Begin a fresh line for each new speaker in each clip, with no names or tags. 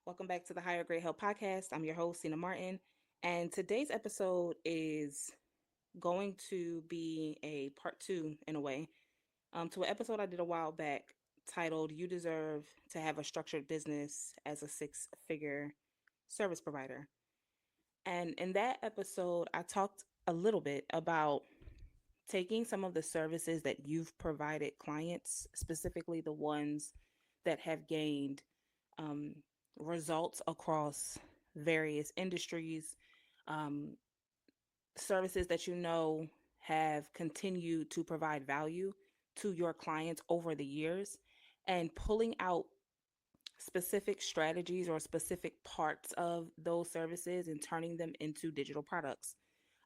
Welcome back to the Higher Grade Help Podcast. I'm your host, Sina Martin, and today's episode is going to be a part two, in a way, to an episode I did a while back titled "You Deserve to Have a Structured Business as a Six-Figure Service Provider." And in that episode, I talked a little bit about taking some of the services that you've provided clients, specifically the ones that have gained um, results across various industries, um, services that you know have continued to provide value to your clients over the years, and pulling out specific strategies or specific parts of those services and turning them into digital products.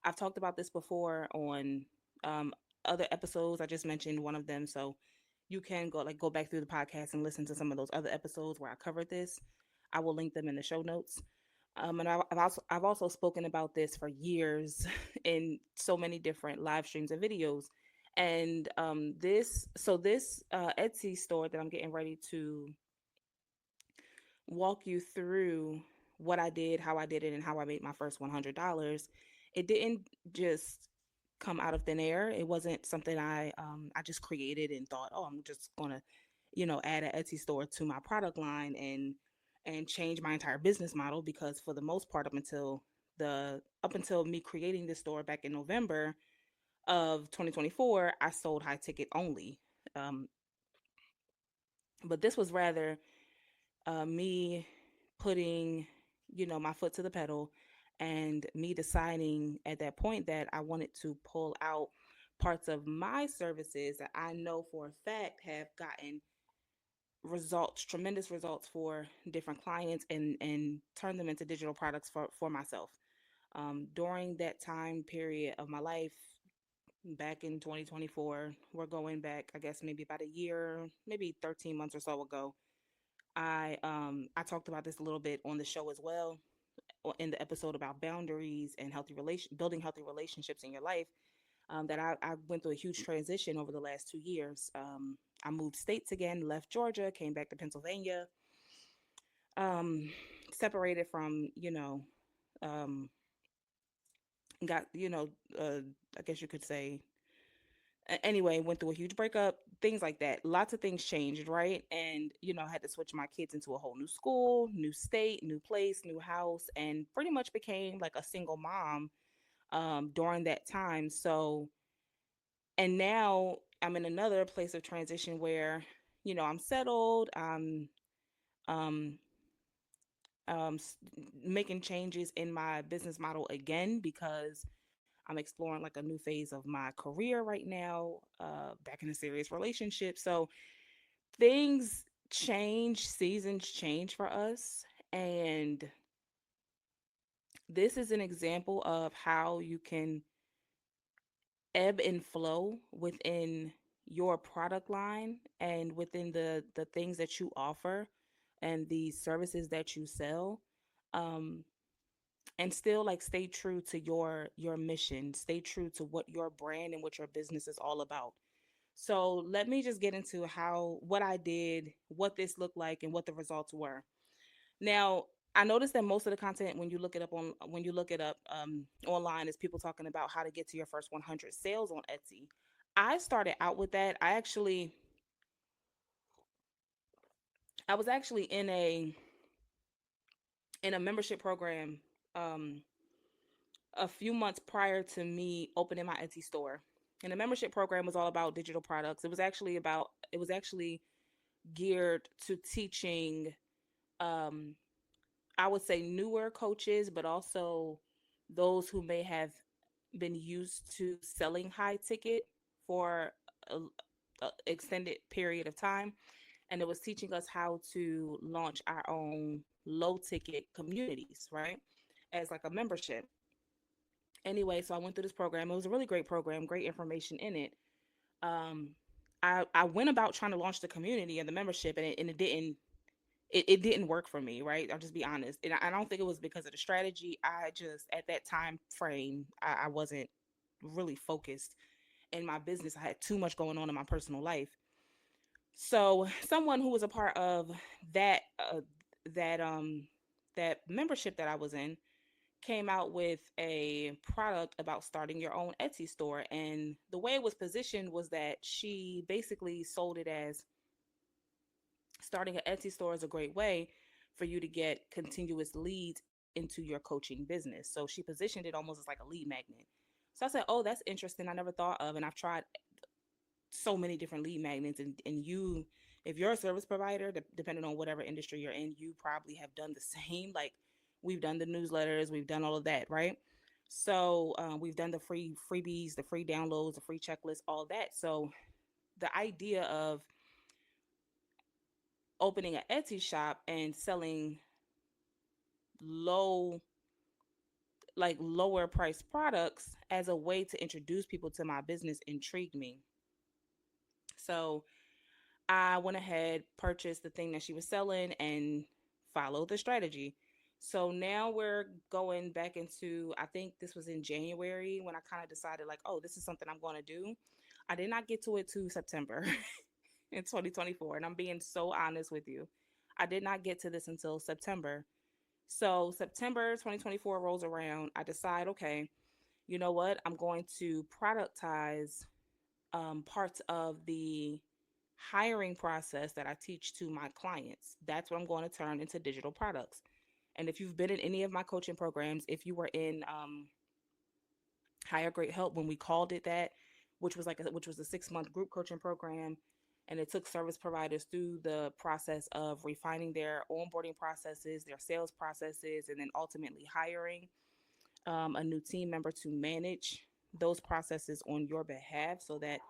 I've talked about this before on um, other episodes. I just mentioned one of them, so you can go back through the podcast and listen to some of those other episodes where I covered this. I will link them in the show notes. And I've also spoken about this for years in so many different live streams and videos. And this Etsy store that I'm getting ready to walk you through what I did, how I did it, and how I made my first $100. It didn't just come out of thin air. It wasn't something I just created and thought, oh, I'm just gonna, add an Etsy store to my product line and change my entire business model. Because for the most part, up until me creating this store back in November of 2024, I sold high ticket only. Um, but this was rather me putting, my foot to the pedal, and me deciding at that point that I wanted to pull out parts of my services that I know for a fact have gotten results, tremendous results for different clients, and turn them into digital products for myself. During that time period of my life, back in 2024, we're going back, I guess, maybe about a year, maybe 13 months or so ago. I talked about this a little bit on the show as well, in the episode about boundaries and building healthy relationships in your life. That I went through a huge transition over the last 2 years. I moved states again, left Georgia, came back to Pennsylvania, um, separated from, um, got, I guess you could say, anyway, went through a huge breakup, things like that. Lots of things changed, right? And, I had to switch my kids into a whole new school, new state, new place, new house, and pretty much became like a single mom during that time. So, and now I'm in another place of transition where, I'm settled. I'm um, making changes in my business model again because I'm exploring like a new phase of my career right now, back in a serious relationship. So things change, seasons change for us. And this is an example of how you can ebb and flow within your product line and within the things that you offer and the services that you sell. Um, and still like stay true to your mission, stay true to what your brand and what your business is all about. So let me just get into what I did, what this looked like, and what the results were. Now, I noticed that most of the content when you look it up online is people talking about how to get to your first 100 sales on Etsy. I started out with that. I was actually in a membership program um a few months prior to me opening my Etsy store. And the membership program was all about digital products. It was actually geared to teaching, um, I would say, newer coaches, but also those who may have been used to selling high ticket for a extended period of time. And it was teaching us how to launch our own low ticket communities, right? As like a membership. Anyway, so I went through this program. It was a really great program, great information in it. Um, I went about trying to launch the community and the membership, and it didn't work for me, right? I'll just be honest. And I don't think it was because of the strategy. I just, at that time frame, I wasn't really focused in my business. I had too much going on in my personal life. So someone who was a part of that that that membership that I was in came out with a product about starting your own Etsy store. And the way it was positioned was that she basically sold it as starting an Etsy store is a great way for you to get continuous leads into your coaching business. So she positioned it almost as like a lead magnet. So I said, oh, that's interesting. I never thought of, and I've tried so many different lead magnets. And you, if you're a service provider, depending on whatever industry you're in, you probably have done the same. Like we've done the newsletters, we've done all of that, right? So we've done the freebies, the free downloads, the free checklist, all that. So the idea of opening an Etsy shop and selling low, like lower price products as a way to introduce people to my business intrigued me. So I went ahead, purchased the thing that she was selling, and followed the strategy. So now we're going back into, I think this was in January when I kind of decided, like, oh, this is something I'm going to do. I did not get to it to September in 2024. And I'm being so honest with you. I did not get to this until September. So September 2024 rolls around. I decide, okay, you know what? I'm going to productize parts of the hiring process that I teach to my clients. That's what I'm going to turn into digital products. And if you've been in any of my coaching programs, if you were in Hire Great Help when we called it that, which was a 6 month group coaching program, and it took service providers through the process of refining their onboarding processes, their sales processes, and then ultimately hiring a new team member to manage those processes on your behalf so that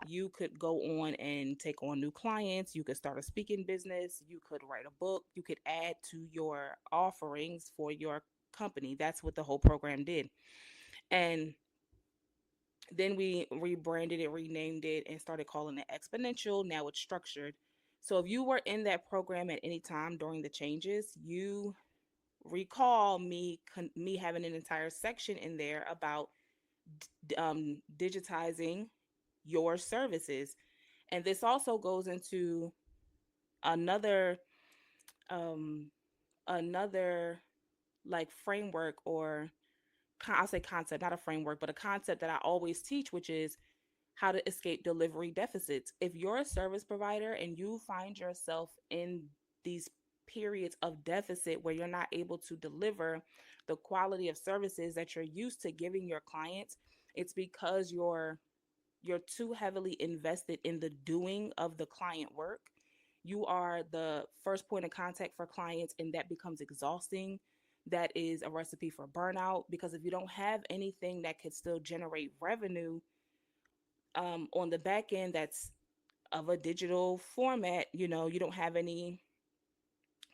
you could go on and take on new clients. You could start a speaking business. You could write a book. You could add to your offerings for your company. That's what the whole program did. And then we rebranded it, renamed it, and started calling it Exponential. Now it's structured. So if you were in that program at any time during the changes, you recall me having an entire section in there about digitizing your services. And this also goes into another um, another like framework, or I'll say concept, not a framework, but a concept that I always teach, which is how to escape delivery deficits. If you're a service provider and you find yourself in these periods of deficit where you're not able to deliver the quality of services that you're used to giving your clients, it's because you're too heavily invested in the doing of the client work. You are the first point of contact for clients, and that becomes exhausting. That is a recipe for burnout, because if you don't have anything that could still generate revenue on the back end that's of a digital format, you don't have any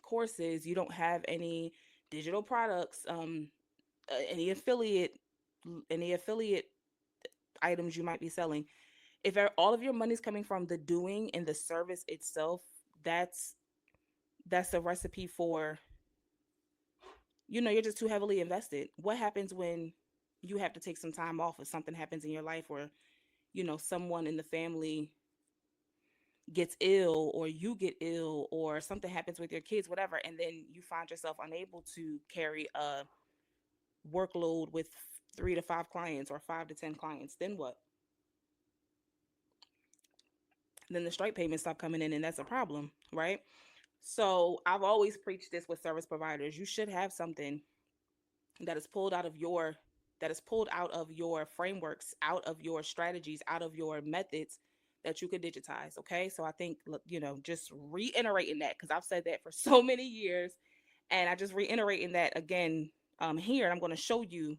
courses, you don't have any digital products, any affiliate items you might be selling. If all of your money's coming from the doing and the service itself, that's a recipe for, you're just too heavily invested. What happens when you have to take some time off, if something happens in your life, or someone in the family gets ill, or you get ill, or something happens with your kids, whatever, and then you find yourself unable to carry a workload with 3 to 5 clients or 5 to 10 clients, then what? Then the strike payments stop coming in, and that's a problem, right? So I've always preached this with service providers. You should have something that is pulled out of your frameworks, out of your strategies, out of your methods, that you could digitize. Okay. So I think, just reiterating that, because I've said that for so many years, and I just reiterating that again here, and I'm going to show you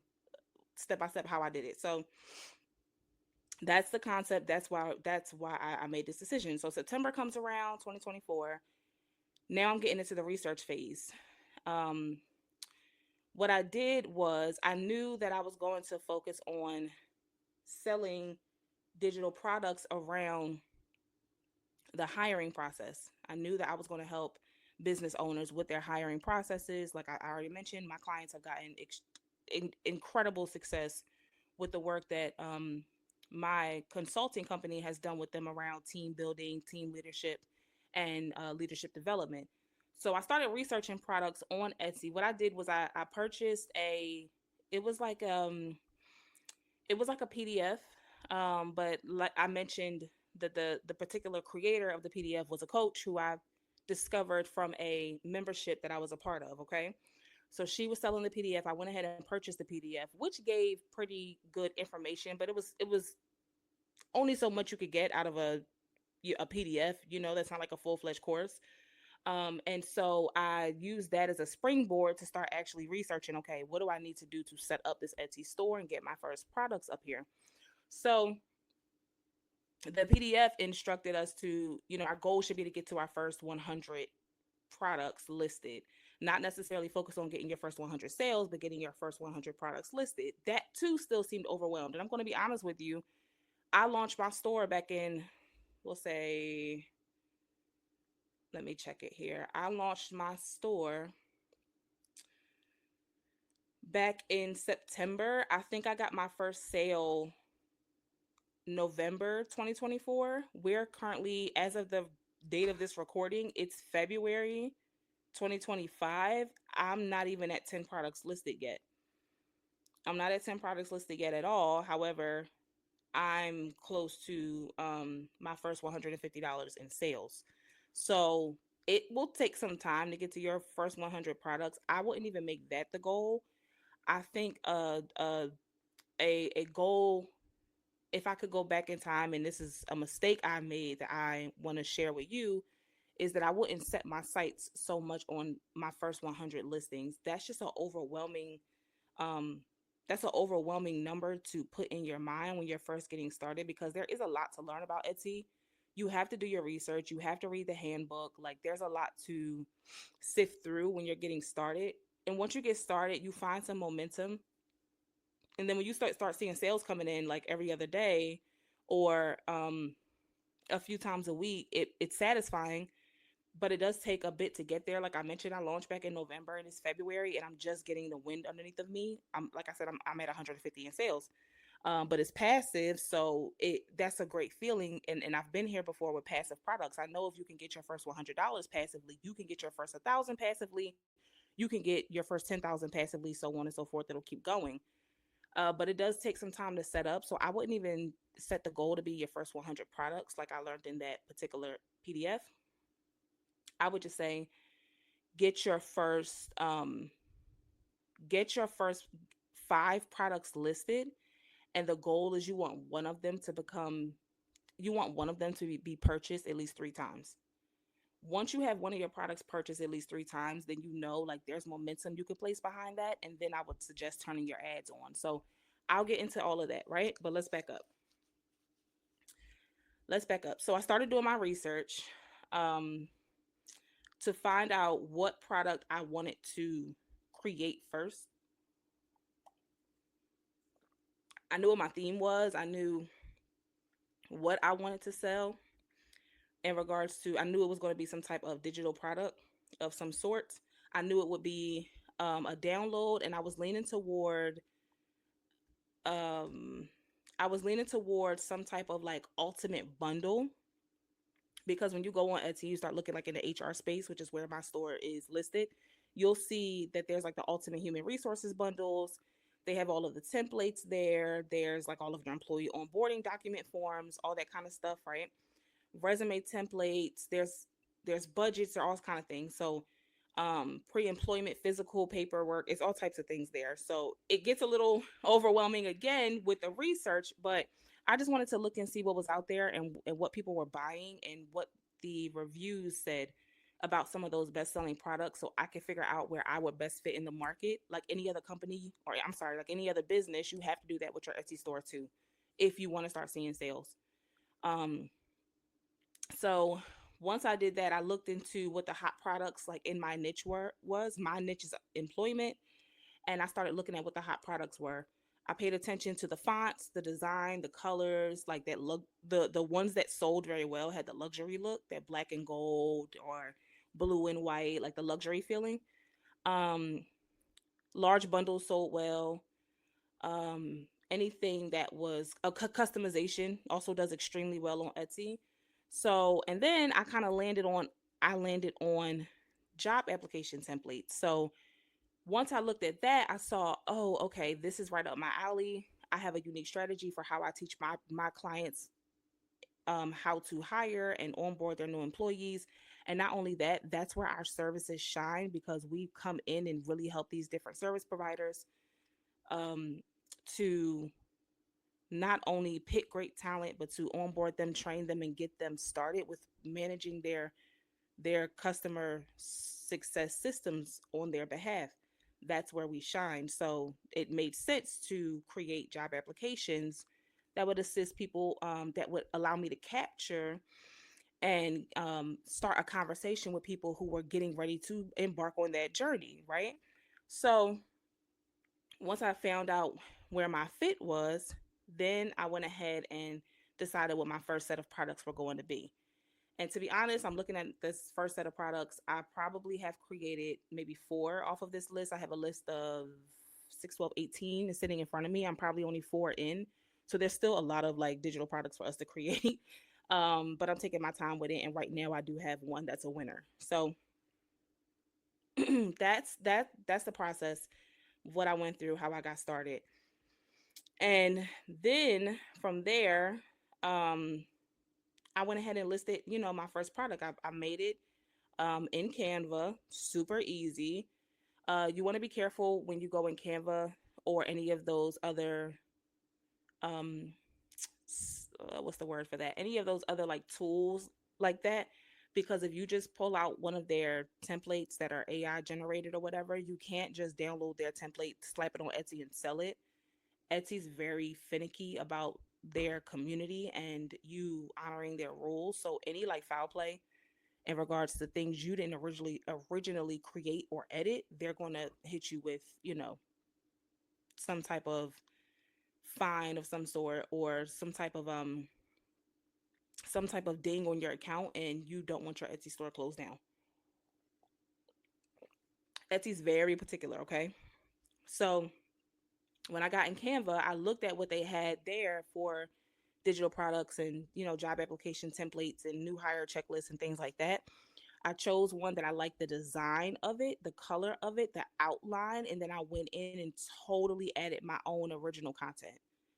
step by step how I did it. So that's the concept. That's why I made this decision. So September comes around, 2024. Now I'm getting into the research phase. Um, what I did was, I knew that I was going to focus on selling digital products around the hiring process. I knew that I was going to help business owners with their hiring processes. Like I already mentioned, my clients have gotten incredible success with the work that my consulting company has done with them around team building, team leadership, and leadership development. So I started researching products on Etsy. What I did was I purchased it was like it was like a PDF, but like I mentioned, the particular creator of the PDF was a coach who I discovered from a membership that I was a part of. Okay, so she was selling the PDF. I went ahead and purchased the PDF, which gave pretty good information, but it was only so much you could get out of a PDF. You know, that's not like a full fledged course. And so I used that as a springboard to start actually researching, okay, what do I need to do to set up this Etsy store and get my first products up here? So the PDF instructed us to, our goal should be to get to our first 100 products listed, not necessarily focus on getting your first 100 sales, but getting your first 100 products listed. That too still seemed overwhelmed. And I'm going to be honest with you. I launched my store back in, we'll say, let me check it here. I launched my store back in September. I think I got my first sale November 2024. We're currently, as of the date of this recording, it's February 2025. I'm not even at 10 products listed yet. I'm not at 10 products listed yet at all. However, I'm close to my first $150 in sales. So it will take some time to get to your first 100 products. I wouldn't even make that the goal. I think a goal, if I could go back in time, and this is a mistake I made that I want to share with you, is that I wouldn't set my sights so much on my first 100 listings. Um that's an overwhelming number to put in your mind when you're first getting started, because there is a lot to learn about Etsy. You have to do your research, you have to read the handbook. Like, there's a lot to sift through when you're getting started. And once you get started, you find some momentum, and then when you start seeing sales coming in like every other day, or a few times a week, it's satisfying. But it does take a bit to get there. Like I mentioned, I launched back in November and it's February, and I'm just getting the wind underneath of me. Like I said, I'm at 150 in sales. But it's passive, so that's a great feeling. And I've been here before with passive products. I know if you can get your first $100 passively, you can get your first 1,000 passively, you can get your first 10,000 passively, so on and so forth. It'll keep going. But it does take some time to set up. So I wouldn't even set the goal to be your first 100 products, like I learned in that particular PDF. I would just say get your first um, get your first 5 products listed, and the goal is you want one of them to be purchased at least 3 times. Once you have one of your products purchased at least 3 times, then like there's momentum you could place behind that, and then I would suggest turning your ads on. So I'll get into all of that, right? But let's back up. So I started doing my research um, to find out what product I wanted to create first. I knew what my theme was. I knew what I wanted to sell in regards to, I knew it was going to be some type of digital product of some sort. I knew it would be a download, and um, I was leaning towards some type of like ultimate bundle, because when you go on Etsy, you start looking like in the HR space, which is where my store is listed. You'll see that there's like the ultimate human resources bundles. They have all of the templates there. There's like all of your employee onboarding document forms, all that kind of stuff, right? Resume templates. There's budgets or all kind of things. So pre-employment physical paperwork, it's all types of things there. So it gets a little overwhelming again with the research, but I just wanted to look and see what was out there, and what people were buying and what the reviews said about some of those best-selling products, so I could figure out where I would best fit in the market. Like any other company, or I'm sorry, like any other business, you have to do that with your Etsy store too, if you want to start seeing sales. Um, so once I did that, I looked into what the hot products like in my niche was. My niche is employment, and I started looking at what the hot products were. I paid attention to the fonts, the design, the colors, like that look. The ones that sold very well had the luxury look, that black and gold or blue and white, like the luxury feeling. Um, Large bundles sold well. Anything that was a customization also does extremely well on Etsy. So, and then I landed on job application templates. So once I looked at that, I saw, oh, okay, this is right up my alley. I have a unique strategy for how I teach my clients how to hire and onboard their new employees. And not only that, that's where our services shine because we come in and really help these different service providers um, to not only pick great talent, but to onboard them, train them, and get them started with managing their customer success systems on their behalf. That's where we shine. So it made sense to create job applications that would assist people, that would allow me to capture and start a conversation with people who were getting ready to embark on that journey, right? So once I found out where my fit was, then I went ahead and decided what my first set of products were going to be. And to be honest, I'm looking at this first set of products. I probably have created maybe four off of this list. I have a list of 6, 12, 18 is sitting in front of me. I'm probably only four in. So there's still a lot of like digital products for us to create. But I'm taking my time with it. And right now I do have one that's a winner. So that's the process, what I went through, how I got started. And then from there, um, I went ahead and listed, my first product. I made it in Canva, super easy. You want to be careful when you go in Canva or any of those other, um, what's the word for that? Any of those other like tools like that. Because if you just pull out one of their templates that are AI generated or whatever, you can't just download their template, slap it on Etsy, and sell it. Etsy's very finicky about their community and you honoring their rules. So any like foul play in regards to things you didn't originally create or edit, they're going to hit you with, some type of fine of some sort or some type of ding on your account, and you don't want your Etsy store closed down. Etsy's very particular, okay? So when I got in Canva, I looked at what they had there for digital products and, job application templates and new hire checklists and things like that. I chose one that I liked the design of it, the color of it, the outline, and then I went in and totally added my own original content.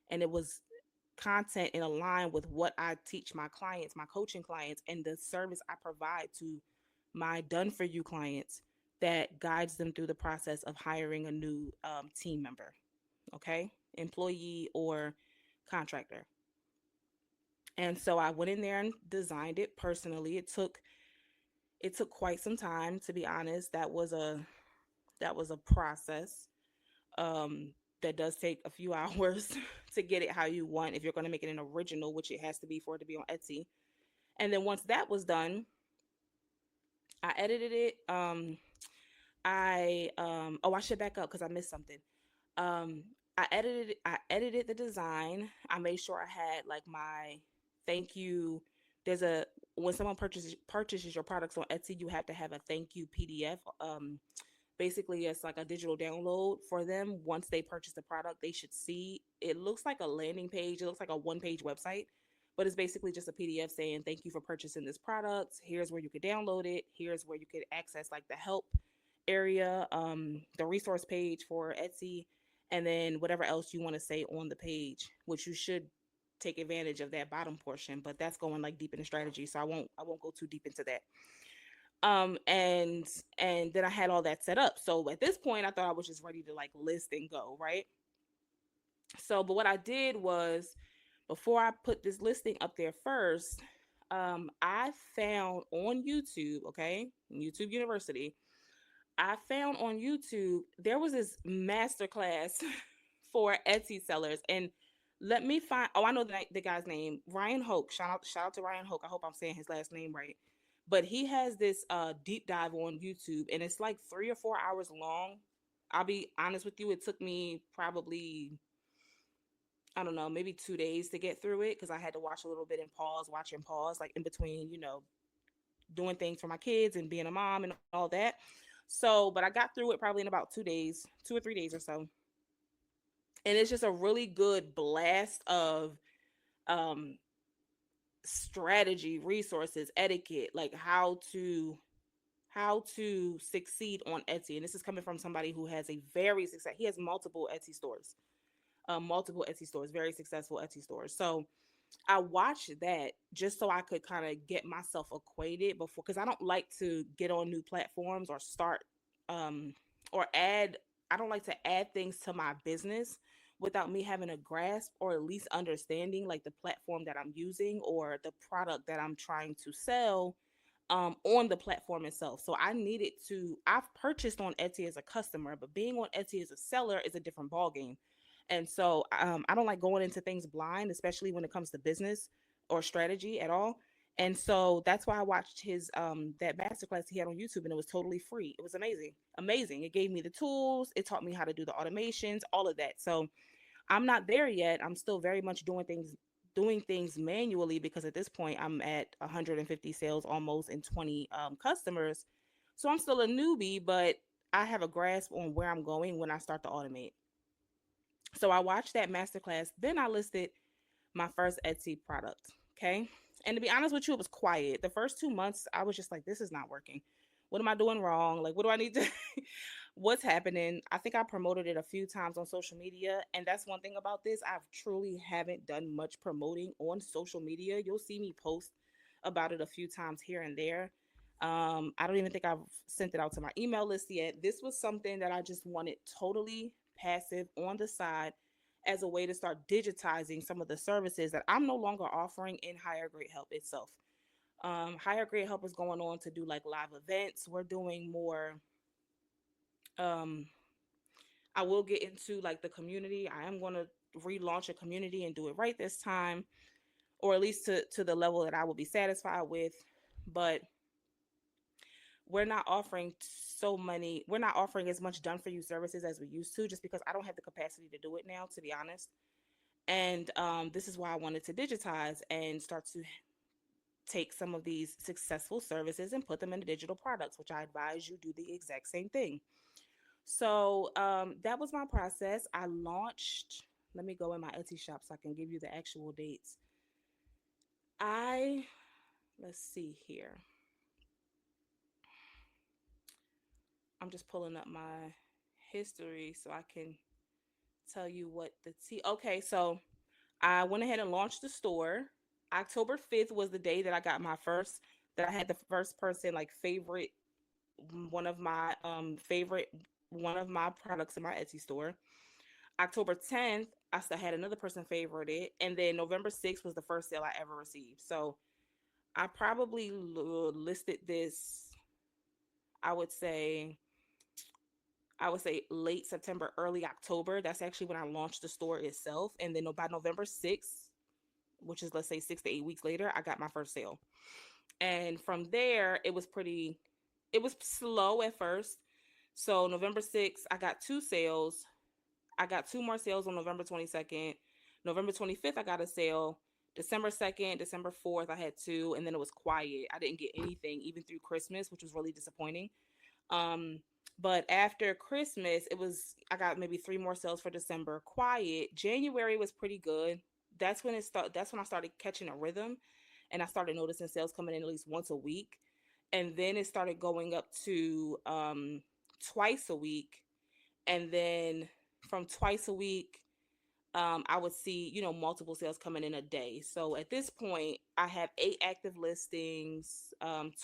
And it was content in line with what I teach my clients, my coaching clients, and the service I provide to my done for you clients that guides them through the process of hiring a new team member, okay, employee or contractor. And so I went in there and designed it personally. It took quite some time, to be honest. That was a process. That does take a few hours to get it how you want if you're going to make it an original, which it has to be for it to be on Etsy. And then once that was done, I edited it. I should back up because I missed something. Um, I edited the design. I made sure I had like my thank you. There's a When someone purchases your products on Etsy, you have to have a thank you PDF. Basically, it's like a digital download for them. Once they purchase the product, they should see. It looks like a landing page. It looks like a one-page website, but it's basically just a PDF saying thank you for purchasing this product. Here's where you could download it. Here's where you could access like the help area, the resource page for Etsy, and then whatever else you want to say on the page, which you should take advantage of that bottom portion. But that's going like deep into strategy, so I won't go too deep into that. And then I had all that set up. So at this point, I thought I was just ready to like list and go, right? So, but what I did was before I put this listing up there first, I found on YouTube, okay, YouTube University, I found on YouTube there was this masterclass for Etsy sellers, and let me find. Oh, I know the guy's name, Ryan Hoke. Shout out to Ryan Hoke. I hope I'm saying his last name right. But he has this deep dive on YouTube, and it's like 3 or 4 hours long. I'll be honest with you, it took me probably, I don't know, maybe 2 days to get through it because I had to watch a little bit and pause, watch and pause, like in between, doing things for my kids and being a mom and all that. So, but I got through it probably in about 2 days, 2 or 3 days or so. And it's just a really good blast of um strategy, resources, etiquette, like how to how to succeed on Etsy. And this is coming from somebody who has a very success. He has multiple Etsy stores, very successful Etsy stores. So I watched that just so I could kind of get myself acquainted before, because I don't like to get on new platforms or start um or add. I don't like to add things to my business without me having a grasp or at least understanding like the platform that I'm using or the product that I'm trying to sell on the platform itself. So I needed to. I've purchased on Etsy as a customer, but being on Etsy as a seller is a different ballgame. And so I don't like going into things blind, especially when it comes to business or strategy at all. And so that's why I watched his that masterclass he had on YouTube, and it was totally free. It was amazing, amazing. It gave me the tools. It taught me how to do the automations, all of that. So I'm not there yet. I'm still very much doing things manually, because at this point I'm at 150 sales almost and 20 customers. So I'm still a newbie, but I have a grasp on where I'm going when I start to automate. So I watched that masterclass. Then I listed my first Etsy product. Okay. And to be honest with you, it was quiet. The first 2 months, I was just like, this is not working. What am I doing wrong? Like, what do I need to, what's happening? I think I promoted it a few times on social media. And that's one thing about this. I've truly haven't done much promoting on social media. You'll see me post about it a few times here and there. I don't even think I've sent it out to my email list yet. This was something that I just wanted totally passive on the side as a way to start digitizing some of the services that I'm no longer offering in Higher Grade Help itself. Higher Grade Help is going on to do like live events. We're doing more. Um, I will get into like the community. I am going to relaunch a community and do it right this time, or at least to the level that I will be satisfied with. But we're not offering as much done for you services as we used to, just because I don't have the capacity to do it now, to be honest. And this is why I wanted to digitize and start to take some of these successful services and put them into digital products, which I advise you do the exact same thing. So that was my process. I launched, let me go in my Etsy shop so I can give you the actual dates. I, let's see here. I'm just pulling up my history so I can tell you what okay, so I went ahead and launched the store. October 5th was the day that I got my first, that I had the first person like favorite favorite one of my products in my Etsy store. October 10th, I still had another person favorite it, and then November 6th was the first sale I ever received. So I probably listed this. I would say I would say late September, early October. That's actually when I launched the store itself. And then by November 6th, which is let's say 6 to 8 weeks later, I got my first sale. And from there, it was slow at first. So November 6th, I got two sales. I got two more sales on November 22nd. November 25th, I got a sale. December 2nd, December 4th, I had two. And then it was quiet. I didn't get anything even through Christmas, which was really disappointing. Um, but after Christmas, I got maybe three more sales for December. Quiet. January was pretty good. That's when I started catching a rhythm, and I started noticing sales coming in at least once a week. And then it started going up to twice a week. And then from twice a week, I would see, multiple sales coming in a day. So at this point, I have 8 active listings,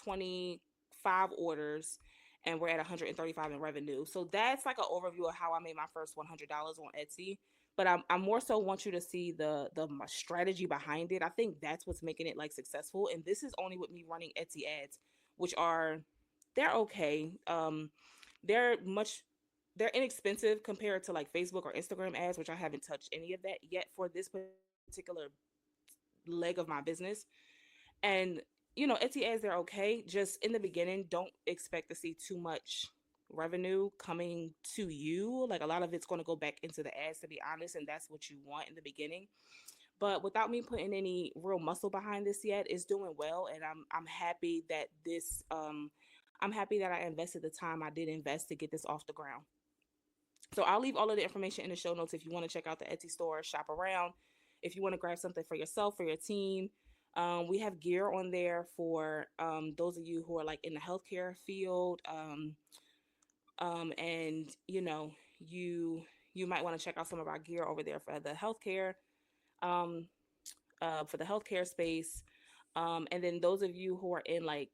25 orders, and we're at 135 in revenue. So that's like an overview of how I made my first $100 on Etsy. But I more so want you to see the strategy behind it. I think that's what's making it like successful. And this is only with me running Etsy ads, which they're okay. They're much they're inexpensive compared to like Facebook or Instagram ads, which I haven't touched any of that yet for this particular leg of my business. And Etsy ads, they're okay. Just in the beginning, don't expect to see too much revenue coming to you. Like a lot of it's going to go back into the ads, to be honest, and that's what you want in the beginning. But without me putting any real muscle behind this yet, it's doing well, and I'm happy that I'm happy that I invested the time I did invest to get this off the ground. So I'll leave all of the information in the show notes if you want to check out the Etsy store, shop around. If you want to grab something for yourself, for your team, We have gear on there for those of you who are like in the healthcare field, and you you might want to check out some of our gear over there um, for the healthcare space. And then those of you who are in like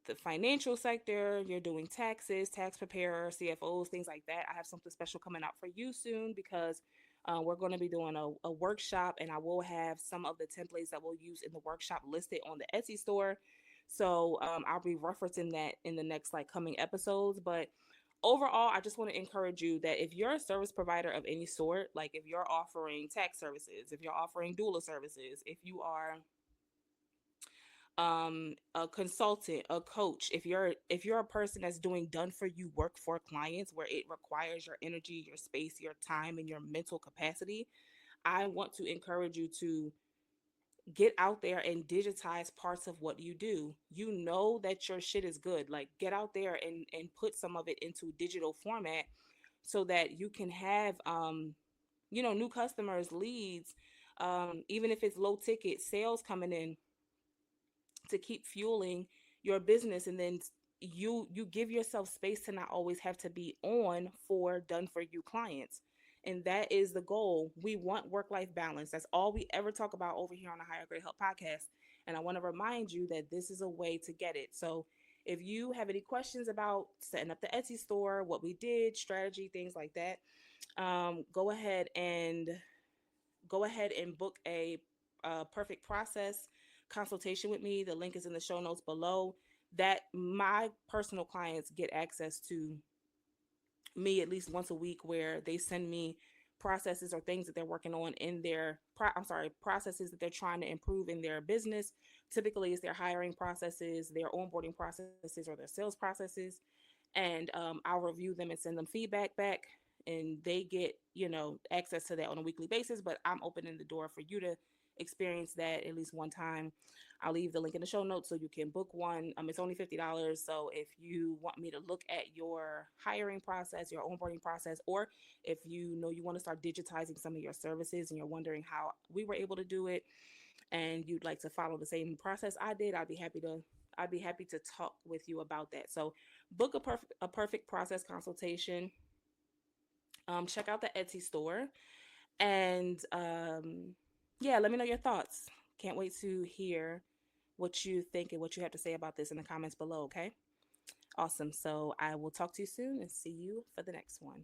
the financial sector, you're doing taxes, tax preparer, CFOs, things like that. I have something special coming out for you soon because we're going to be doing a workshop, and I will have some of the templates that we'll use in the workshop listed on the Etsy store. So I'll be referencing that in the next like coming episodes. But overall, I just want to encourage you that if you're a service provider of any sort, like if you're offering tax services, if you're offering doula services, if you are a consultant, a coach, if you're a person that's doing done for you work for clients where it requires your energy, your space, your time, and your mental capacity, I want to encourage you to get out there and digitize parts of what you do. You know that your shit is good. Like get out there and put some of it into digital format so that you can have new customers, leads, even if it's low ticket sales coming in to keep fueling your business. And then you give yourself space to not always have to be on for done for you clients. And that is the goal. We want work life balance. That's all we ever talk about over here on the Higher Grade Help podcast. And I want to remind you that this is a way to get it. So if you have any questions about setting up the Etsy store, what we did, strategy, things like that, go ahead and book a perfect process consultation with me. The link is in the show notes below. That my personal clients get access to me at least once a week, where they send me processes or things that they're working on in their processes that they're trying to improve in their business. Typically it's their hiring processes, their onboarding processes, or their sales processes. And I'll review them and send them feedback back, and they get access to that on a weekly basis. But I'm opening the door for you to experience that at least one time. I'll leave the link in the show notes so you can book one. It's only $50. So if you want me to look at your hiring process, your onboarding process, or if you want to start digitizing some of your services and you're wondering how we were able to do it, and you'd like to follow the same process I did, I'd be happy to talk with you about that. So book a perfect process consultation. Check out the Etsy store, and yeah, let me know your thoughts. Can't wait to hear what you think and what you have to say about this in the comments below. Okay, awesome. So I will talk to you soon and see you for the next one.